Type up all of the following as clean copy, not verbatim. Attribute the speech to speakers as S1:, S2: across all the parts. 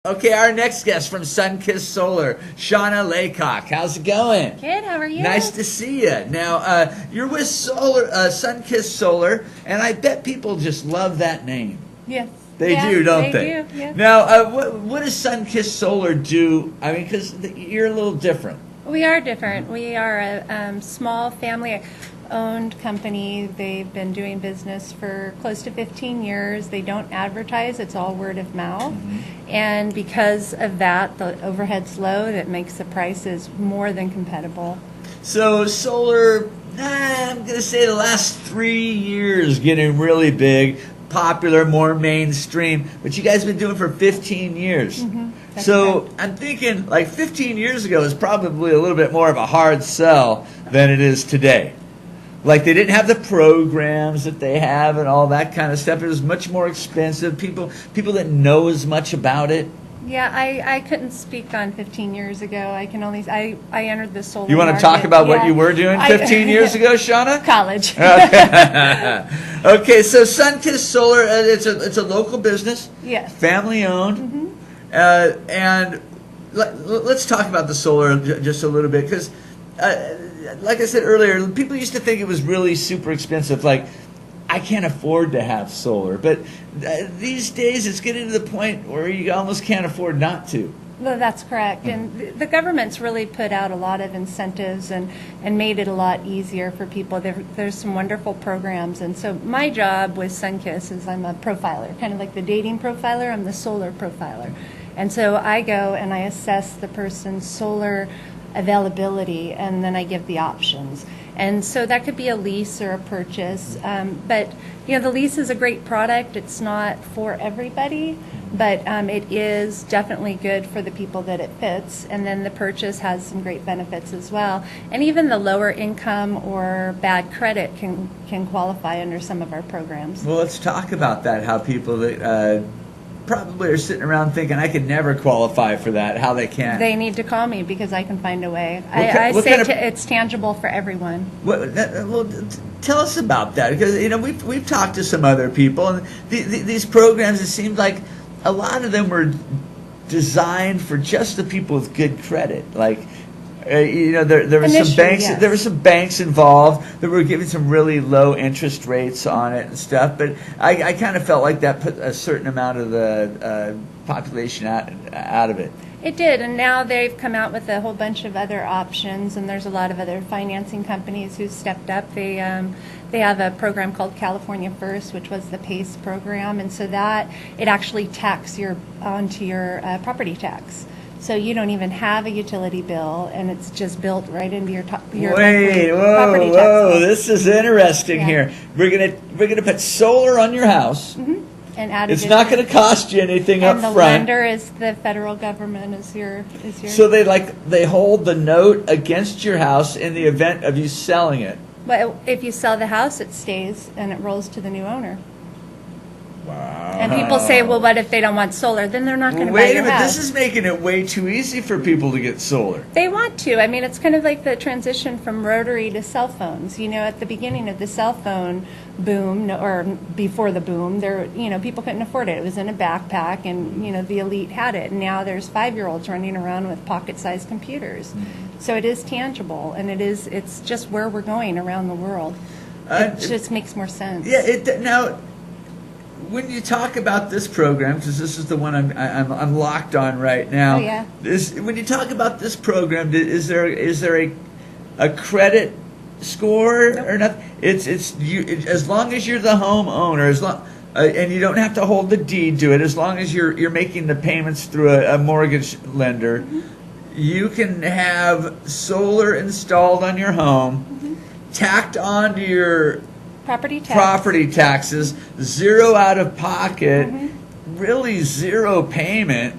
S1: Okay, our next guest from Sunkist Solar, Shawna Laycock. How's it going?
S2: Good, how are you?
S1: Nice to see you. Now, you're with Sunkist Solar, and I bet people just love that name.
S2: Yes.
S1: They do, don't they?
S2: They do, yes.
S1: Now, what does Sunkist Solar do? I mean, because you're a little different.
S2: We are different. We are a small family-owned company. They've been doing business for close to 15 years. They don't advertise. It's all word of mouth. Mm-hmm. And because of that, the overhead's low. That makes the prices more than compatible.
S1: So solar, I'm going to say the last 3 years getting really big, popular, more mainstream. But you guys have been doing it for 15 years. Mm-hmm. So right. I'm thinking like 15 years ago is probably a little bit more of a hard sell than it is today. Like they didn't have the programs that they have and all that kind of stuff. It was much more expensive. People didn't know as much about it.
S2: Yeah, I couldn't speak on 15 years ago. I can only I entered the solar.
S1: You want to talk about what you were doing 15 years ago, Shawna?
S2: College.
S1: Okay. Okay, so Sunkist Solar, it's a local business.
S2: Yes.
S1: Family owned. Mm-hmm. And let's talk about the solar just a little bit, because like I said earlier, people used to think it was really super expensive. Like, I can't afford to have solar. But these days, it's getting to the point where you almost can't afford not to.
S2: Well, that's correct. And the government's really put out a lot of incentives and made it a lot easier for people. There's some wonderful programs. And so my job with Sunkist is I'm a profiler, kind of like the dating profiler. I'm the solar profiler. And so I go and I assess the person's solar availability, and then I give the options. And so that could be a lease or a purchase. But, you know, the lease is a great product. It's not for everybody, but it is definitely good for the people that it fits. And then the purchase has some great benefits as well. And even the lower income or bad credit can qualify under some of our programs.
S1: Well, let's talk about that, how people that probably are sitting around thinking, I could never qualify for that, how they can.
S2: They need to call me because I can find a way. I say it's tangible for everyone.
S1: Well, tell us about that, because you know we've talked to some other people, and these programs, it seemed like a lot of them were designed for just the people with good credit. Like, you know, there were some banks. Yes. There were some banks involved that were giving some really low interest rates on it and stuff. But I kind of felt like that put a certain amount of the population out of it.
S2: It did, and now they've come out with a whole bunch of other options, and there's a lot of other financing companies who stepped up. They have a program called California First, which was the PACE program, and so that it actually tax onto your property tax. So you don't even have a utility bill, and it's just built right into your property tax.
S1: Whoa! This is interesting here. We're gonna put solar on your house.
S2: Mm-hmm. And add
S1: it's not going to cost you anything up front.
S2: And the lender is the federal government. Is your.
S1: So they hold the note against your house in the event of you selling it.
S2: But if you sell the house, it stays and it rolls to the new owner.
S1: Wow.
S2: And people say, well, what if they don't want solar? Then they're not going to buy your house.
S1: Wait a minute, this is making it way too easy for people to get solar.
S2: They want to. I mean, it's kind of like the transition from rotary to cell phones. You know, at the beginning of the cell phone boom, or before the boom, people couldn't afford it. It was in a backpack, and, you know, the elite had it. And now there's 5-year-olds running around with pocket-sized computers. Mm-hmm. So it is tangible, and it's just where we're going around the world. It just makes more sense.
S1: Yeah, now, when you talk about this program, because this is the one I'm locked on right now.
S2: Oh, yeah.
S1: When you talk about this program, is there a credit score?
S2: Nope.
S1: Or not? It's as long as you're the homeowner, and you don't have to hold the deed to it, as long as you're making the payments through a mortgage lender, mm-hmm. you can have solar installed on your home, mm-hmm. tacked onto your property taxes, zero out of pocket, mm-hmm. really zero payment.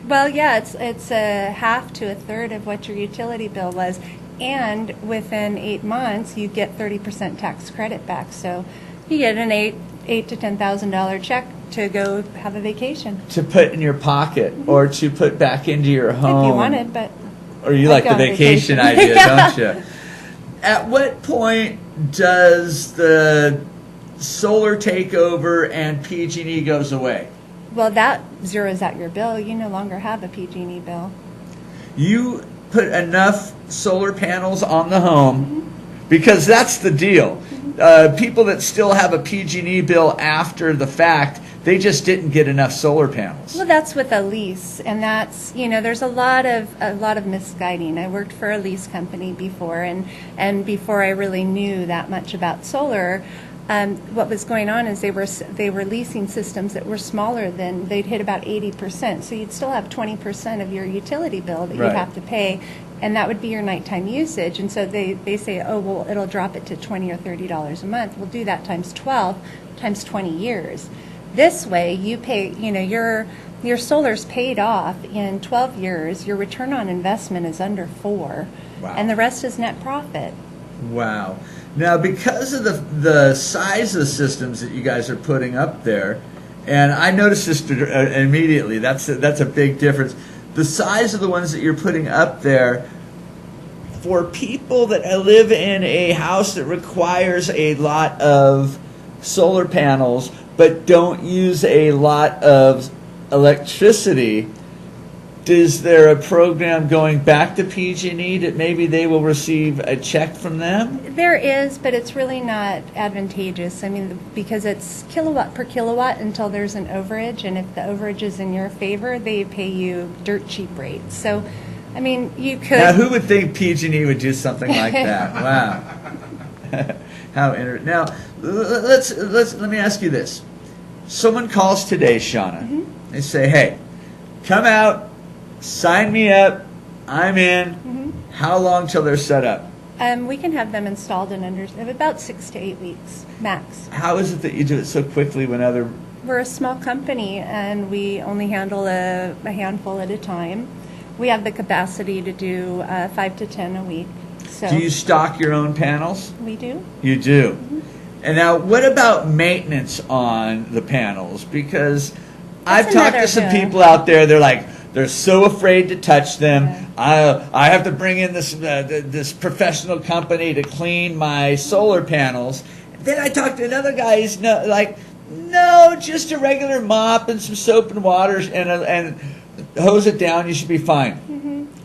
S2: Well, yeah, it's a half to a third of what your utility bill was, and within 8 months you get 30% tax credit back. So you get an $8,000 to $10,000 check to go have a vacation.
S1: To put in your pocket, mm-hmm. or to put back into your home.
S2: If you wanted, but.
S1: Or you like the vacation idea, don't you? At what point does the solar take over and PG&E goes away?
S2: Well, that zeroes out your bill. You no longer have a PG&E bill.
S1: You put enough solar panels on the home, because that's the deal. People that still have a PG&E bill after the fact, they just didn't get enough solar panels.
S2: Well, that's with a lease, and that's, there's a lot of misguiding. I worked for a lease company before, and before I really knew that much about solar, what was going on is they were leasing systems that were smaller than, they'd hit about 80%. So you'd still have 20% of your utility bill that you'd have to pay, and that would be your nighttime usage. And so they say, oh, well, it'll drop it to $20 or $30 a month. We'll do that times 12, times 20 years. This way, you pay, your solar's paid off in 12 years. Your return on investment is under 4, and the rest is net profit. Wow.
S1: Now, because of the size of the systems that you guys are putting up there, and I noticed this immediately, that's a big difference. The size of the ones that you're putting up there, for people that live in a house that requires a lot of solar panels but don't use a lot of electricity, is there a program going back to PG&E that maybe they will receive a check from them?
S2: There is, but it's really not advantageous. I mean, because it's kilowatt per kilowatt until there's an overage, and if the overage is in your favor, they pay you dirt cheap rates. So, I mean, you could...
S1: Now, who would think PG&E would do something like that? Wow. How now, let me ask you this. Someone calls today, Shawna. They say, hey, come out, sign me up, I'm in. How long till they're set up?
S2: We can have them installed in under about 6 to 8 weeks, max.
S1: How is it that you do it so quickly when other...
S2: We're a small company, and we only handle a handful at a time. We have the capacity to do 5 to 10 a week. So
S1: do you stock your own panels?
S2: We do.
S1: You do. And now, what about maintenance on the panels? Because I've talked to some people out there, they're like, they're so afraid to touch them. I have to bring in this professional company to clean my solar panels. Then I talked to another guy, he's no, just a regular mop and some soap and water and hose it down, you should be fine.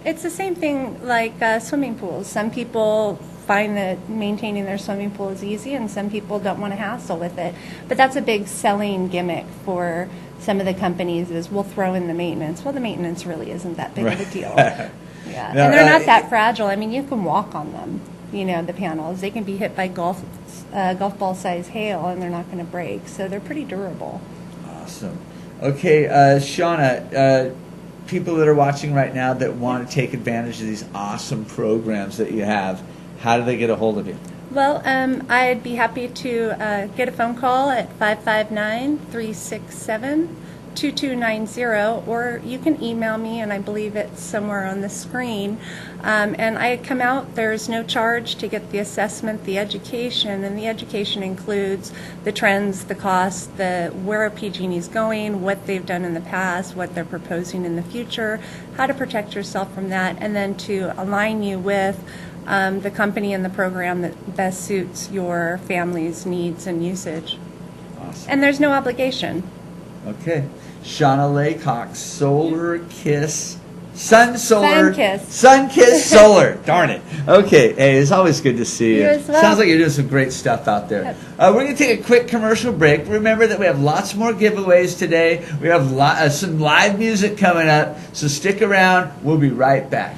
S2: It's the same thing like swimming pools. Some people find that maintaining their swimming pool is easy, and some people don't want to hassle with it. But that's a big selling gimmick for some of the companies, is we'll throw in the maintenance. Well, the maintenance really isn't that big of a deal. Yeah, no, and they're not that fragile. I mean, you can walk on them. The panels, they can be hit by golf ball size hail, and they're not going to break. So they're pretty durable.
S1: Awesome. Okay, Shawna, people that are watching right now that want to take advantage of these awesome programs that you have, how do they get a hold of you?
S2: Well, I'd be happy to get a phone call at 559-367-2290, or you can email me, and I believe it's somewhere on the screen. And I come out, there's no charge to get the assessment, the education, and the education includes the trends, the costs, where PG&E is going, what they've done in the past, what they're proposing in the future, how to protect yourself from that, and then to align you with the company and the program that best suits your family's needs and usage.
S1: Awesome.
S2: And there's no obligation.
S1: Okay. Shawna Laycock, Sunkist Solar. Darn it. Okay. Hey, it's always good to see you.
S2: You as well.
S1: Sounds like you're doing some great stuff out there.
S2: Yep.
S1: We're going to take a quick commercial break. Remember that we have lots more giveaways today. We have some live music coming up, so stick around. We'll be right back.